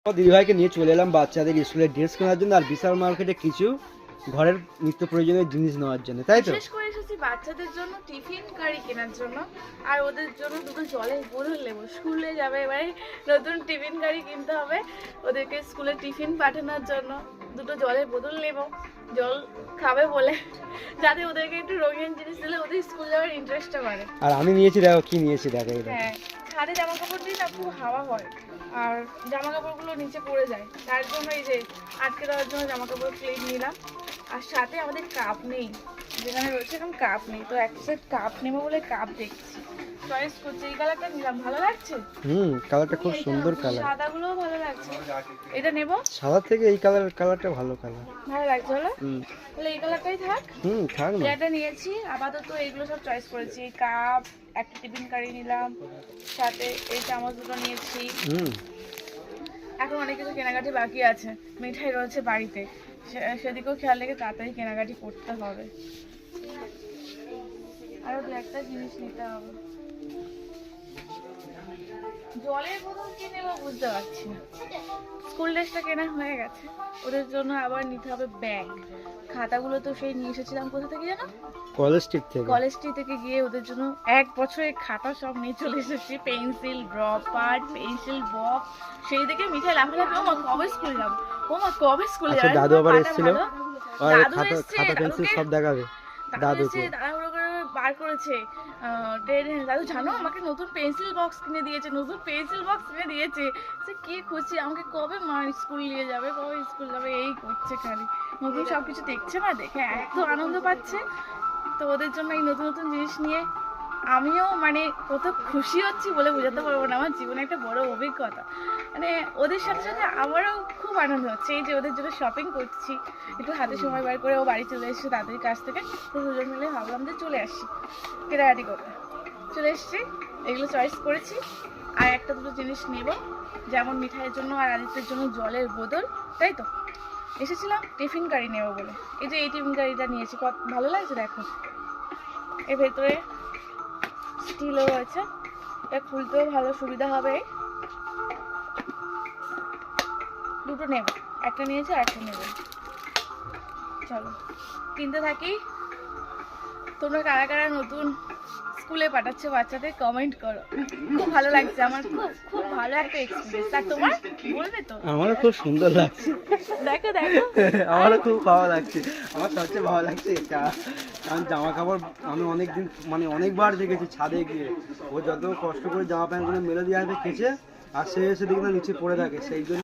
দিদিভাইকে নিয়ে চলে এলাম বাচ্চাদের স্কুলের ড্রেস কেনার জন্য আর বিশাল মার্কেটে কিছু ঘরের নিত্য প্রয়োজনীয় জিনিস নেওয়ার জন্য, তাই তো? বিশেষ করে এসেছি বাচ্চাদের জন্য টিফিন কারি কেনার জন্য আর ওদের জন্য দুটো জলের বোতল নেবো। স্কুলে যাবে এবারে নতুন টিফিন কারি কিনতে হবে, ওদেরকে স্কুলে টিফিন পাঠানোর জন্য দুটো জলের বোতল নেবো, জল খাবে বলে, যাতে ওদেরকে একটু রঙিন জিনিস দিলে ওদের স্কুল যাওয়ার ইন্টারেস্টটা বাড়ে। আর আমি নিয়েছি, দেখো কি নিয়েছি, দেখো এটা। হ্যাঁ, ছাদে জামা কাপড় দিয়ে না খুব হাওয়া হয় আর জামা কাপড়গুলো নিচে পড়ে যায়, তার জন্য এই যে আটকে দেওয়ার জন্য জামা কাপড় ক্লিপ নিলাম। আর সাথে আমাদের কাপ নেই, যেখানে রয়েছে এখন কাপ নেই, তো এক সেট কাপ নেবো বলে কাপ দেখছি, চয়েস করছি। এই কালারটা নিলাম, ভালো লাগছে। কালারটা খুব সুন্দর কালার। সাদাগুলোও ভালো লাগছে, এটা নেবো। সাদা থেকে এই কালারটা ভালো কালার, ভালো লাগছে হলো, তাহলে এই কালারটাই থাক। থাক না। এটা নিয়েছি আপাতত, এইগুলো সব চয়েস করেছি। কাপ, একটা টিফিন কারি নিলাম, সাথে এই চামচ দুটো নিয়েছি। এখন অনেক কিছু কেনাকাটি বাকি আছে, মিঠাই রয়েছে বাড়িতে, সেদিকেও খেয়াল রেখে তাড়াতাড়ি কেনাকাটি করতে হবে। আরো দু একটা জিনিস নিতে হবে। জলের বোতল কি নেবো বুঝতে পারছি না। স্কুল ড্রেসটা কেনা হয়ে গেছে, ওদের জন্য আবার নিতে হবে ব্যাগ। খাতাগুলো তো সেই নিয়ে এসেছিলাম কোথা থেকে জানো, কলেজ স্ট্রিট থেকে। কলেজ স্ট্রিট থেকে গিয়ে ওদের জন্য এক বছরের খাতা সব নিয়ে চলে এসেছি, পেন্সিল, ড্রপার, পেন্সিল বক্স। সেই থেকে মিঠাই লাফালাফি, ও মা কবে স্কুল যাবো, ও মা কবে স্কুলে যাবো। দাদু আবার এসেছিল, দাদু এসেছে, খাতা পেন্সিল সব দেখাবে দাদুকে। তাড়াহুড়ো করে বার করেছে ট্রেনে। দাদু জানো আমাকে নতুন পেন্সিল বক্স কিনে দিয়েছে, নতুন পেন্সিল বক্স কিনে দিয়েছে। সে কি খুশি, আমাকে কবে মা স্কুল নিয়ে যাবে, কবে স্কুল যাবে, এই করছে খালি। নতুন সব কিছু দেখছে না, দেখে এত আনন্দ পাচ্ছে। তো ওদের জন্য এই নতুন নতুন জিনিস নিয়ে আমিও মানে কত খুশি হচ্ছি বলে বোঝাতে পারবো না। আমার জীবনে একটা বড় অভিজ্ঞতা, মানে ওদের সাথে সাথে আমারও খুব আনন্দ হচ্ছে এই যে ওদের জন্য শপিং করছি। একটু হাতে সময় বার করে ও বাড়ি চলে এসেছে তাদের কাছ থেকে, তো দুজন মিলে ভাবলাম যে চলে আসছি কেনাকাটি করতে। চলে এসছি, এগুলো চয়েস করেছি। আর একটা দুটো জিনিস নেব, যেমন মিঠাইয়ের জন্য আর আদিত্যের জন্য জলের বোতল, তাই তো। এসেছিলাম টিফিন কারি নেবো বলে, এই যে এই টিফিন কারিটা নিয়েছি, কত ভালো লাগছে দেখো। এর ভেতরে স্টিলও রয়েছে, এটা খুলতেও ভালো সুবিধা হবে। দুটো নেব, একটা নিয়েছি আর একটা নেব। চলো কিনতে থাকি। তোমরা কারা কারা নতুন স্কুলে পাঠাচ্ছ বাচ্চাদের কমেন্ট করো, খুব ভালো লাগছে আমার, খুব খুব ভালো একটা এক্সপিরিয়েন্স। আর তোমার বলবে তো? আমারও খুব সুন্দর লাগছে, দেখো দেখো আমারও খুব ভালো লাগছে। আমার সবচেয়ে ভালো লাগছে এটা, কারণ জামা কাপড় আমি অনেকদিন মানে অনেকবার দেখেছি ছাদে গিয়ে, ও যত কষ্ট করে জামা প্যান্টগুলো মেলে দিয়ে আসবে কেচে, আর সে এসে দেখি না নিচে পড়ে থাকে, সেই জন্য